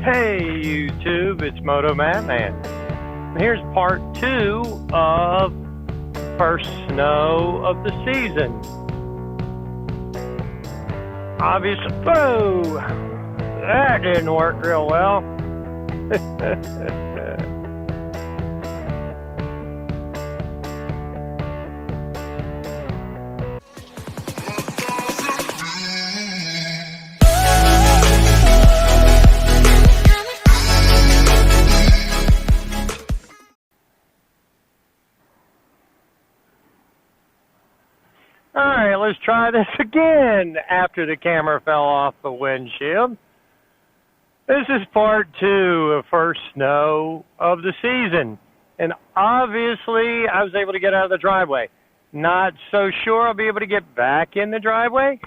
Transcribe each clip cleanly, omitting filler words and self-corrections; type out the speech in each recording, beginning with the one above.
Hey YouTube, it's motomattman. Here's part 2 of first snow of the season. Obviously, whoa, that didn't work real well. Alright, let's try this again after the camera fell off the windshield. This is part 2 of first snow of the season. And obviously, I was able to get out of the driveway. Not so sure I'll be able to get back in the driveway,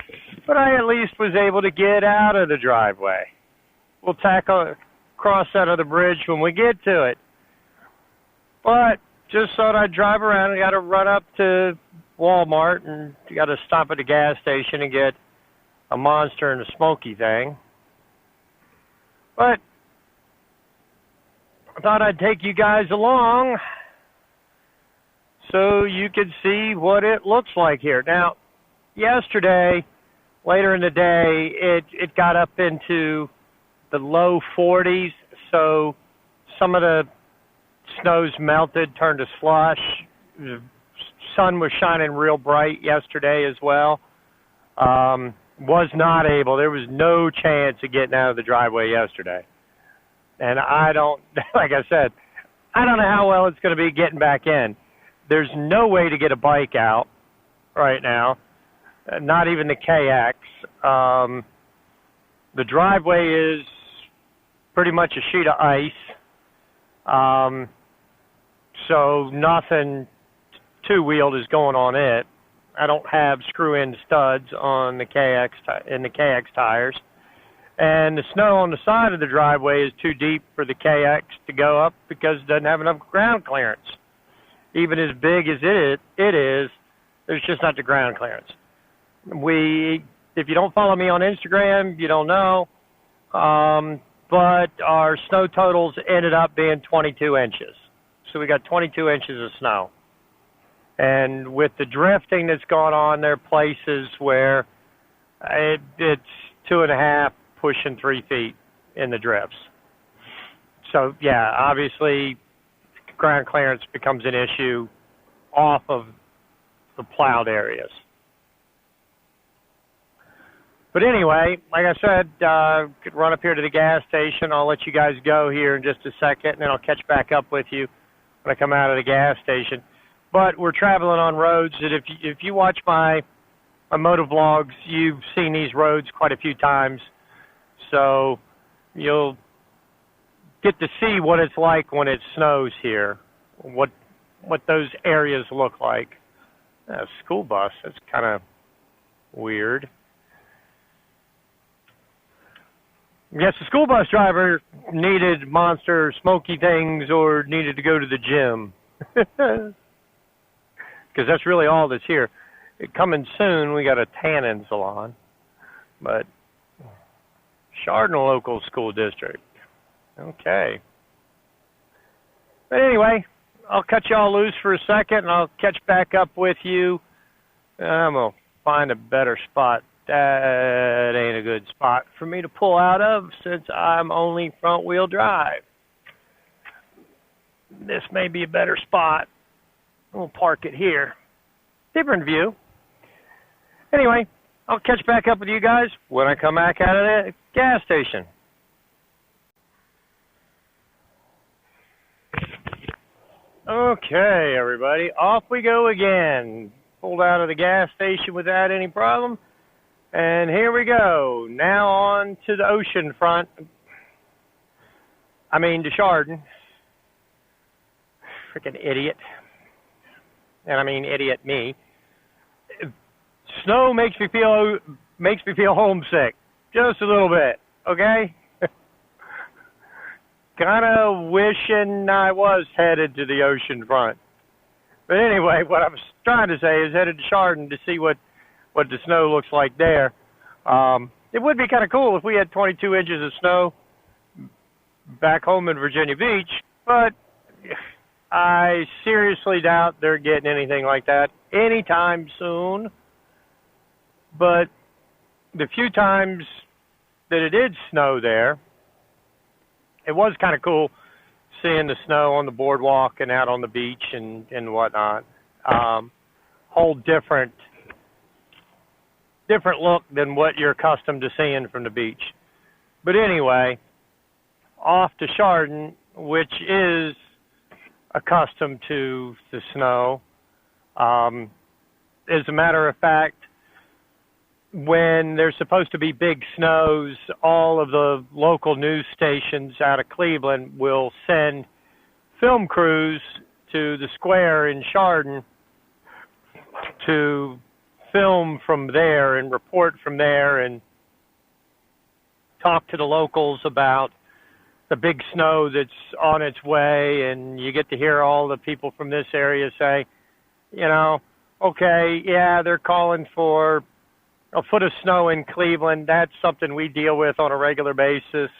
but I at least was able to get out of the driveway. We'll cross that other bridge when we get to it. But just thought I'd drive around. I got to run up to Walmart and you got to stop at the gas station and get a Monster and a Smoky thing. But I thought I'd take you guys along so you could see what it looks like here. Now, yesterday, later in the day, it got up into the low 40s, so some of the snow's melted, turned to slush. Sun was shining real bright yesterday as well. Was not able. There was no chance of getting out of the driveway yesterday. And I don't, like I said, I don't know how well it's going to be getting back in. There's no way to get a bike out right now, not even the KX. The driveway is pretty much a sheet of ice. So nothing two-wheeled is going on it. I don't have screw-in studs on the KX in the KX tires, and the snow on the side of the driveway is too deep for the KX to go up because it doesn't have enough ground clearance. Even as big as it is, there's just not the ground clearance. If you don't follow me on Instagram, you don't know, but our snow totals ended up being 22 inches. So we got 22 inches of snow. And with the drifting that's gone on, there are places where it's 2.5, pushing 3 feet in the drifts. So, yeah, obviously, ground clearance becomes an issue off of the plowed areas. But anyway, like I said, could run up here to the gas station. I'll let you guys go here in just a second, and then I'll catch back up with you when I come out of the gas station. But we're traveling on roads that if you watch my motovlogs, you've seen these roads quite a few times. So you'll get to see what it's like when it snows here, what those areas look like. A school bus, that's kind of weird. I guess the school bus driver needed Monster Smoky things or needed to go to the gym. Because that's really all that's here. Coming soon, we got a tanning salon. But Chardon Local School District. Okay. But anyway, I'll cut y'all loose for a second, and I'll catch back up with you. I'm going to find a better spot. That ain't a good spot for me to pull out of since I'm only front-wheel drive. This may be a better spot. We'll park it here. Different view. Anyway, I'll catch back up with you guys when I come back out of the gas station. Okay, everybody, off we go again. Pulled out of the gas station without any problem. And here we go. Now on to the ocean front. I mean, to Chardon. Freaking idiot. And I mean idiot me. Snow makes me feel homesick. Just a little bit, okay? Kind of wishing I was headed to the ocean front. But anyway, what I was trying to say is headed to Chardon to see what the snow looks like there. It would be kind of cool if we had 22 inches of snow back home in Virginia Beach, but I seriously doubt they're getting anything like that anytime soon. But the few times that it did snow there, it was kind of cool seeing the snow on the boardwalk and out on the beach and whatnot. Whole different look than what you're accustomed to seeing from the beach. But anyway, off to Chardon, which is accustomed to the snow. As a matter of fact, when there's supposed to be big snows, all of the local news stations out of Cleveland will send film crews to the square in Chardon to film from there and report from there and talk to the locals about the big snow that's on its way. And you get to hear all the people from this area say, you know, okay, yeah, they're calling for a foot of snow in Cleveland. That's something we deal with on a regular basis.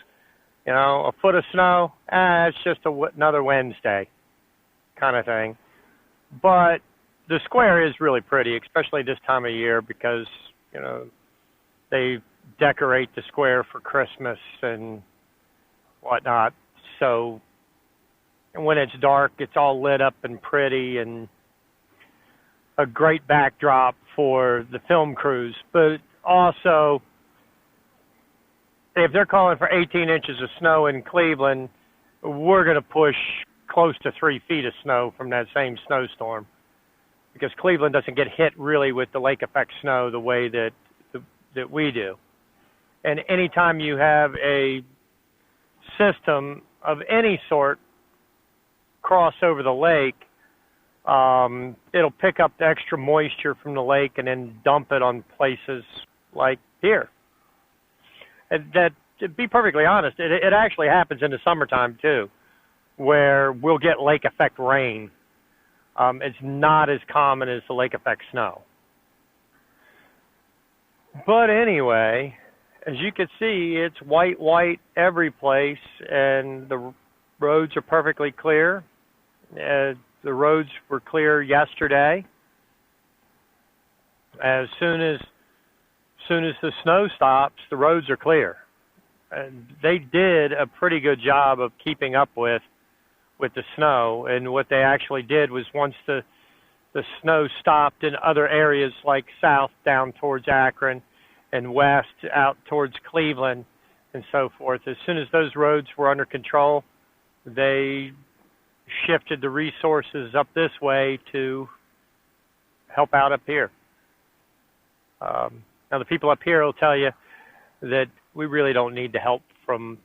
You know, a foot of snow, it's just another Wednesday kind of thing. But the square is really pretty, especially this time of year, because, you know, they decorate the square for Christmas and whatnot. So when it's dark, it's all lit up and pretty and a great backdrop for the film crews. But also, if they're calling for 18 inches of snow in Cleveland, we're going to push close to 3 feet of snow from that same snowstorm, because Cleveland doesn't get hit really with the lake effect snow the way that we do. And anytime you have a system of any sort cross over the lake, it'll pick up the extra moisture from the lake and then dump it on places like here. And that, to be perfectly honest, it actually happens in the summertime too, where we'll get lake effect rain. It's not as common as the lake effect snow. But anyway, as you can see, it's white every place, and the roads are perfectly clear. The roads were clear yesterday. As soon as the snow stops, the roads are clear. And they did a pretty good job of keeping up with the snow. And what they actually did was, once the snow stopped in other areas like south down towards Akron and west out towards Cleveland and so forth, as soon as those roads were under control, they shifted the resources up this way to help out up here. Now, the people up here will tell you that we really don't need the help from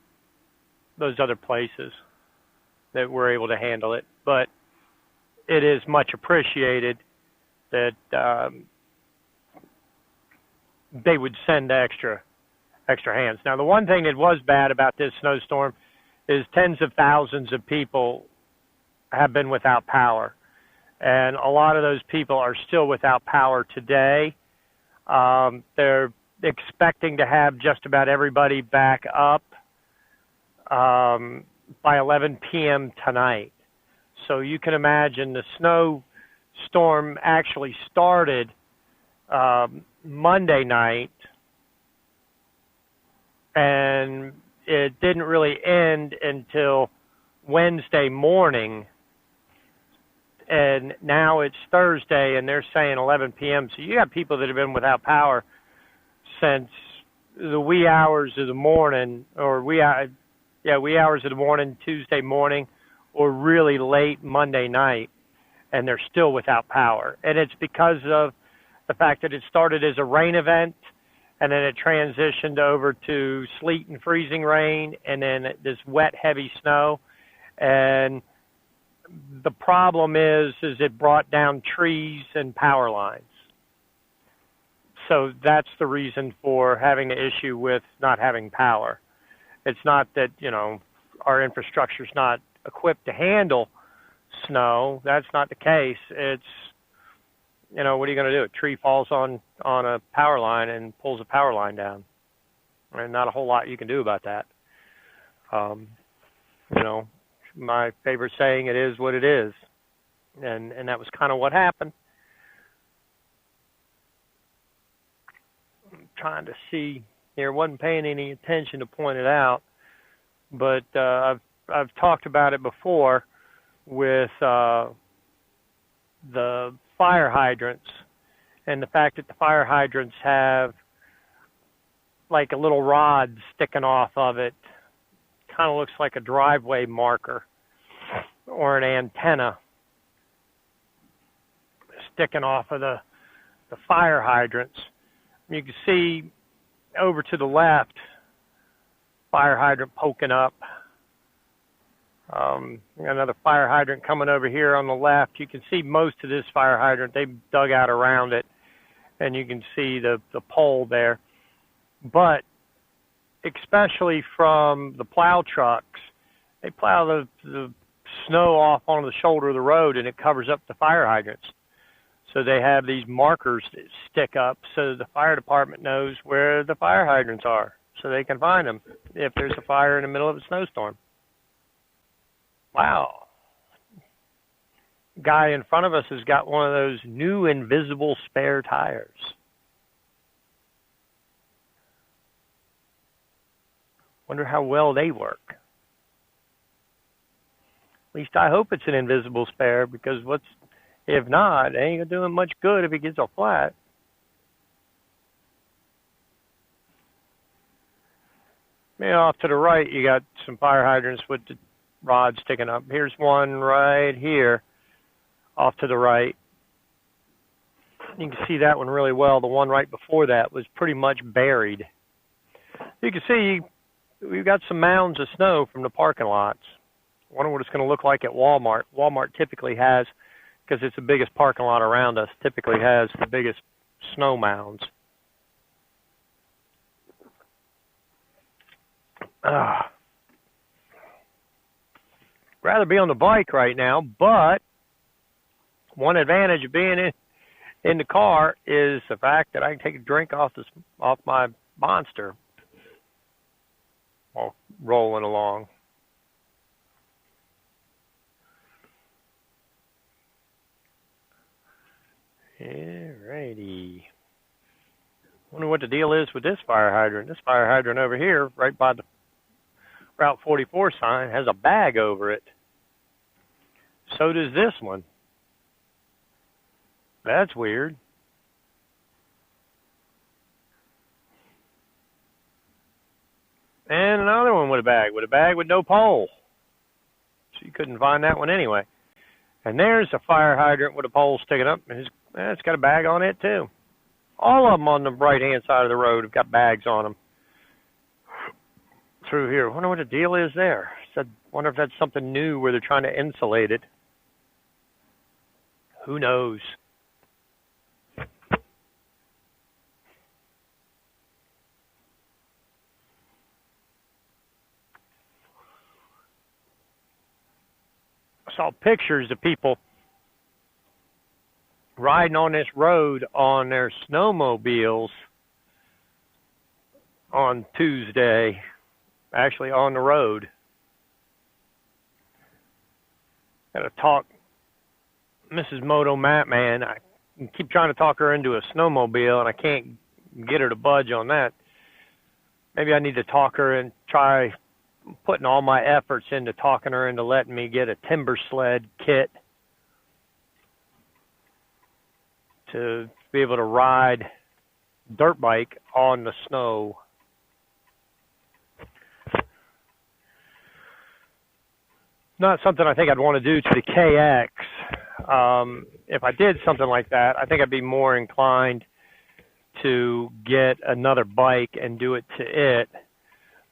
those other places, that we're able to handle it. But it is much appreciated that they would send extra hands. Now, the one thing that was bad about this snowstorm is tens of thousands of people have been without power. And a lot of those people are still without power today. They're expecting to have just about everybody back up by 11 p.m. tonight. So you can imagine the snowstorm actually started Monday night, and it didn't really end until Wednesday morning. And now it's Thursday, and they're saying 11 p.m. So you have people that have been without power since the wee hours of the morning, or wee hours of the morning, Tuesday morning, or really late Monday night, and they're still without power. And it's because of the fact that it started as a rain event, and then it transitioned over to sleet and freezing rain, and then this wet, heavy snow. And the problem is it brought down trees and power lines. So that's the reason for having the issue with not having power. It's not that, our infrastructure's not equipped to handle snow. That's not the case. It's, what are you going to do? A tree falls on a power line and pulls a power line down. And not a whole lot you can do about that. You know, my favorite saying, it is what it is. And that was kind of what happened. I'm trying to see here, wasn't paying any attention to point it out, but I've talked about it before with the fire hydrants, and the fact that the fire hydrants have like a little rod sticking off of it, kind of looks like a driveway marker or an antenna sticking off of the fire hydrants. You can see over to the left, fire hydrant poking up. Another fire hydrant coming over here on the left. You can see most of this fire hydrant. They dug out around it, and you can see the pole there. But especially from the plow trucks, they plow the snow off onto the shoulder of the road, and it covers up the fire hydrants. So they have these markers that stick up so the fire department knows where the fire hydrants are, so they can find them if there's a fire in the middle of a snowstorm. Wow. Guy in front of us has got one of those new invisible spare tires. Wonder how well they work. At least I hope it's an invisible spare, because if not, it ain't gonna do him much good if he gets a flat. Yeah, off to the right, you got some fire hydrants with the rods sticking up. Here's one right here, off to the right. You can see that one really well. The one right before that was pretty much buried. You can see we've got some mounds of snow from the parking lots. I wonder what it's going to look like at Walmart. Walmart typically has, because it's the biggest parking lot around us, typically has the biggest snow mounds. Rather be on the bike right now, but one advantage of being in the car is the fact that I can take a drink off my Monster while rolling along. Alrighty. Wonder what the deal is with this fire hydrant. This fire hydrant over here, right by the Route 44 sign, has a bag over it. So does this one. That's weird. And another one with a bag with no pole. So you couldn't find that one anyway. And there's a fire hydrant with a pole sticking up. It's got a bag on it too. All of them on the right-hand side of the road have got bags on them. Through here. I wonder what the deal is there. Wonder if that's something new where they're trying to insulate it. Who knows? I saw pictures of people riding on this road on their snowmobiles on Tuesday, actually on the road. Got to talk Mrs. motomattman. I keep trying to talk her into a snowmobile, and I can't get her to budge on that. Maybe I need to talk her and try putting all my efforts into talking her into letting me get a timber sled kit to be able to ride dirt bike on the snow. Not something I think I'd want to do to the KX. If I did something like that, I think I'd be more inclined to get another bike and do it to it.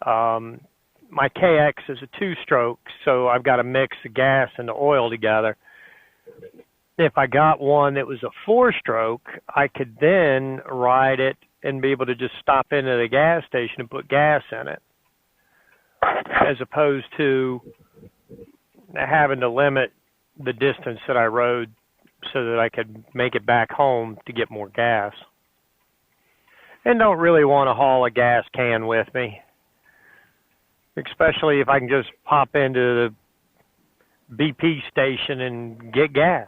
My KX is a two-stroke, so I've got to mix the gas and the oil together. If I got one that was a four-stroke, I could then ride it and be able to just stop into the gas station and put gas in it, as opposed to having to limit the distance that I rode so that I could make it back home to get more gas. And don't really want to haul a gas can with me. especially if I can just pop into the BP station and get gas.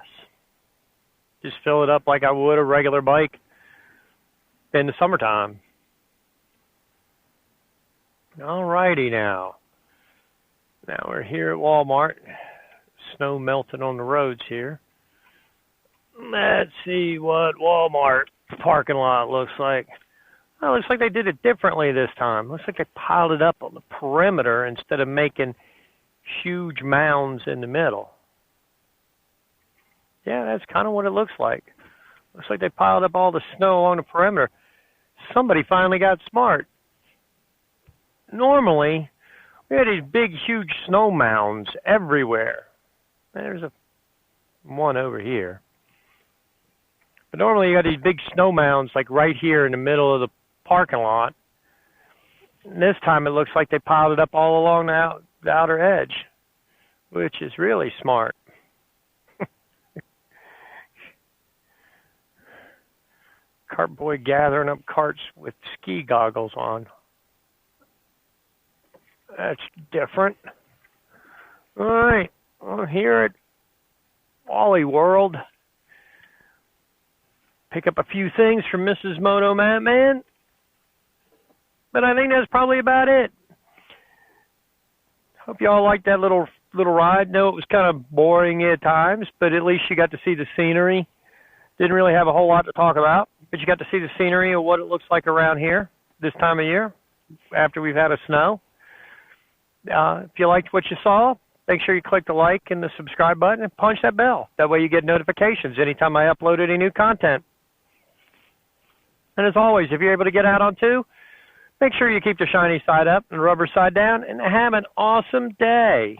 Just fill it up like I would a regular bike in the summertime. Alrighty now. Now we're here at Walmart. Snow melting on the roads here. Let's see what Walmart parking lot looks like. Oh, it looks like they did it differently this time. Looks like they piled it up on the perimeter instead of making huge mounds in the middle. Yeah, that's kind of what it looks like. Looks like they piled up all the snow on the perimeter. Somebody finally got smart. Normally, we had these big, huge snow mounds everywhere. There's one over here. But normally you got these big snow mounds like right here in the middle of the parking lot. And this time it looks like they piled it up all along the outer edge, which is really smart. Cart boy gathering up carts with ski goggles on. That's different. All right, well, here at Wally World, pick up a few things from Mrs. Motomattman, but I think that's probably about it. Hope you all liked that little ride. No, it was kind of boring at times, but at least you got to see the scenery. Didn't really have a whole lot to talk about, but you got to see the scenery of what it looks like around here this time of year after we've had a snow. If you liked what you saw, make sure you click the like and the subscribe button and punch that bell. That way you get notifications anytime I upload any new content. And as always, if you're able to get out on two, make sure you keep the shiny side up and the rubber side down, and have an awesome day.